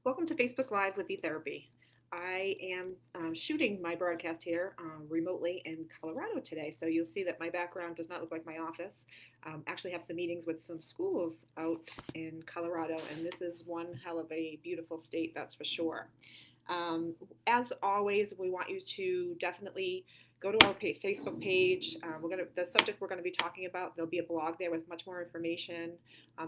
Welcome to Facebook Live with Therapy. I am shooting my broadcast here remotely in Colorado today, so you'll see that my background does not look like my office. Actually, have some meetings with some schools out in Colorado, and this is one hell of a beautiful state, that's for sure. Um, as always, we want you to definitely go to our Facebook page. The subject we're gonna be talking about. There'll be a blog there with much more information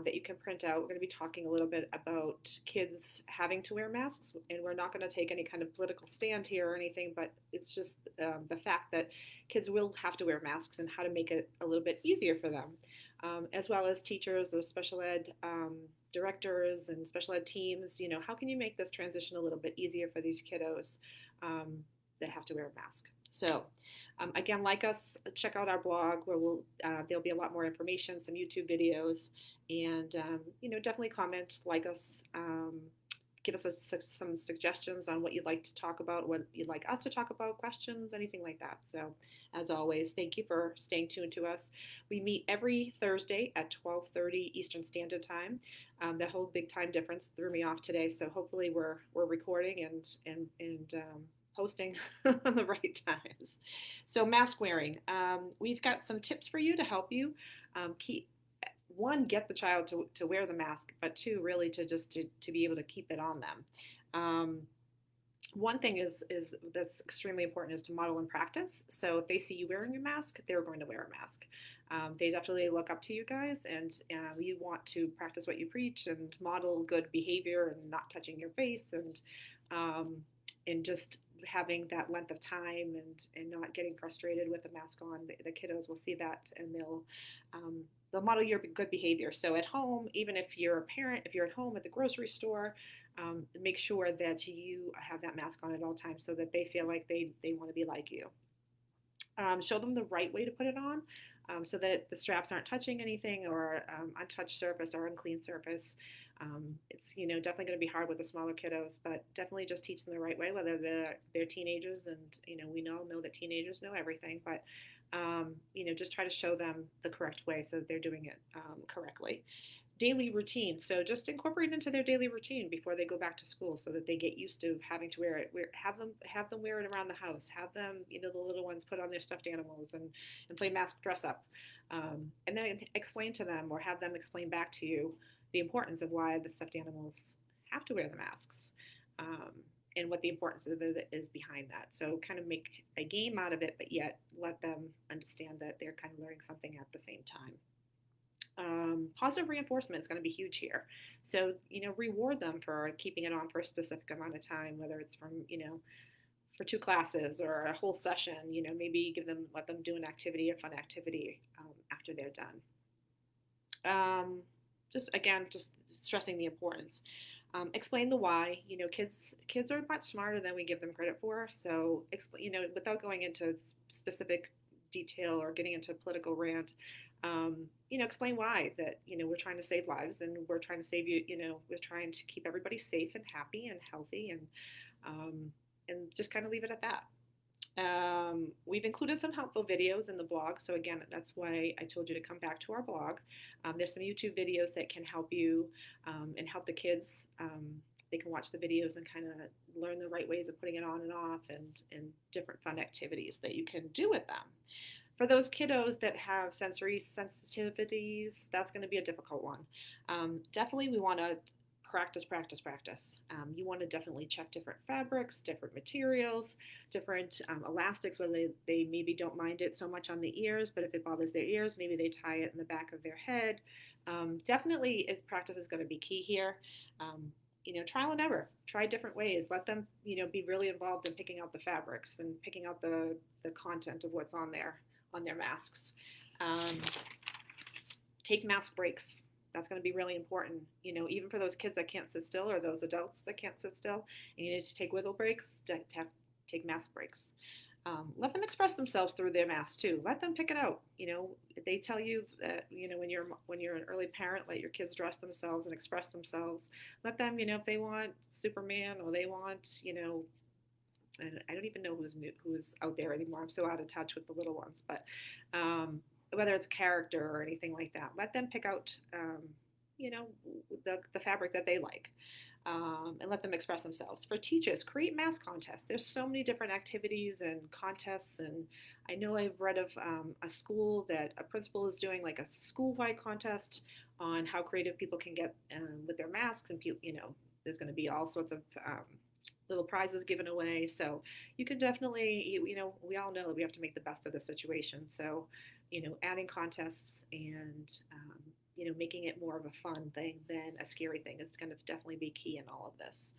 that you can print out. We're going to be talking a little bit about kids having to wear masks, and we're not going to take any kind of political stand here or anything, but it's just the fact that kids will have to wear masks and how to make it a little bit easier for them, as well as teachers or special ed directors and special ed teams. How can you make this transition a little bit easier for these kiddos that have to wear a mask? So, again, like us, check out our blog where there'll be a lot more information, some YouTube videos, and definitely comment, like us, give us some suggestions on what you'd like to talk about, what you'd like us to talk about, questions, anything like that. So, as always, thank you for staying tuned to us. We meet every Thursday at 12:30 Eastern Standard Time. The whole big time difference threw me off today, so hopefully we're recording and posting on the right times. So mask wearing, we've got some tips for you to help you keep get the child to wear the mask, but two, really to be able to keep it on them. One thing is that's extremely important is to model and practice. So if they see you wearing a mask, they're going to wear a mask. They definitely look up to you guys, and you want to practice what you preach and model good behavior and not touching your face and just having that length of time and not getting frustrated with the mask on. The kiddos will see that and they'll model your good behavior. So at home, even if you're a parent, if you're at home at the grocery store, make sure that you have that mask on at all times so that they feel like they want to be like you. Show them the right way to put it on so that the straps aren't touching anything or untouched surface or unclean surface. It's definitely going to be hard with the smaller kiddos, but definitely just teach them the right way, whether they're teenagers, and we all know that teenagers know everything, but just try to show them the correct way so that they're doing it correctly. Daily routine. So just incorporate into their daily routine before they go back to school, so that they get used to having to wear it. Have them wear it around the house. Have them, the little ones, put on their stuffed animals and play mask dress up, and then explain to them or have them explain back to you the importance of why the stuffed animals have to wear the masks. And what the importance of it is behind that. So kind of make a game out of it, but yet let them understand that they're kind of learning something at the same time. Positive reinforcement is going to be huge here. So, reward them for keeping it on for a specific amount of time, whether it's for two classes or a whole session, maybe let them do an activity, a fun activity after they're done. Just stressing the importance. Explain the why. Kids are much smarter than we give them credit for. So, without going into specific detail or getting into a political rant, explain why that, we're trying to save lives and we're trying to save you, we're trying to keep everybody safe and happy and healthy and just kind of leave it at that. We've included some helpful videos in the blog. So again, that's why I told you to come back to our blog. There's some YouTube videos that can help you and help the kids. They can watch the videos and kind of learn the right ways of putting it on and off and different fun activities that you can do with them. For those kiddos that have sensory sensitivities, that's going to be a difficult one. Definitely we want to practice. You want to definitely check different fabrics, different materials, different elastics, whether they maybe don't mind it so much on the ears, but if it bothers their ears, maybe they tie it in the back of their head. Definitely practice is going to be key here. Trial and error. Try different ways. Let them, be really involved in picking out the fabrics and picking out the content of what's on their masks. Take mask breaks. That's going to be really important, even for those kids that can't sit still or those adults that can't sit still. And you need to take wiggle breaks, take mask breaks. Let them express themselves through their mask too. Let them pick it out. They tell you that, when you're an early parent, let your kids dress themselves and express themselves. Let them, if they want Superman or they want, and I don't even know who's out there anymore. I'm so out of touch with the little ones, but whether it's character or anything like that, let them pick out, the fabric that they like. and let them express themselves. For teachers, create mask contests. There's so many different activities and contests, and I know I've read of a school that a principal is doing like a school-wide contest on how creative people can get with their masks, and there's going to be all sorts of little prizes given away. So you can definitely, we all know that we have to make the best of the situation. So, adding contests and making it more of a fun thing than a scary thing is going to definitely be key in all of this.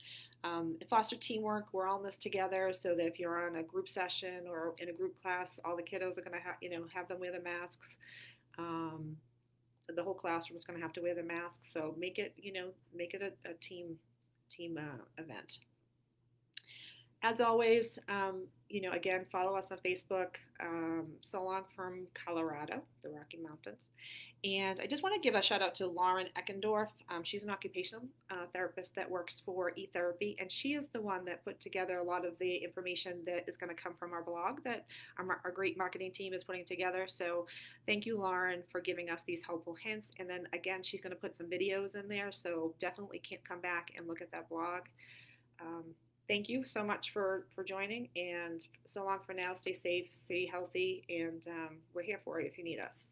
Foster teamwork. We're all in this together, so that if you're on a group session or in a group class, all the kiddos are going to have them wear the masks. The whole classroom is going to have to wear the masks. So make it a team event. As always, again, follow us on Facebook. So long from Colorado, the Rocky Mountains. And I just want to give a shout out to Lauren Eckendorf. She's an occupational therapist that works for eTherapy, and she is the one that put together a lot of the information that is going to come from our blog that our great marketing team is putting together. So thank you, Lauren, for giving us these helpful hints. And then again, she's going to put some videos in there, so definitely can't come back and look at that blog. Thank you so much for joining, and so long for now. Stay safe, stay healthy, and we're here for you if you need us.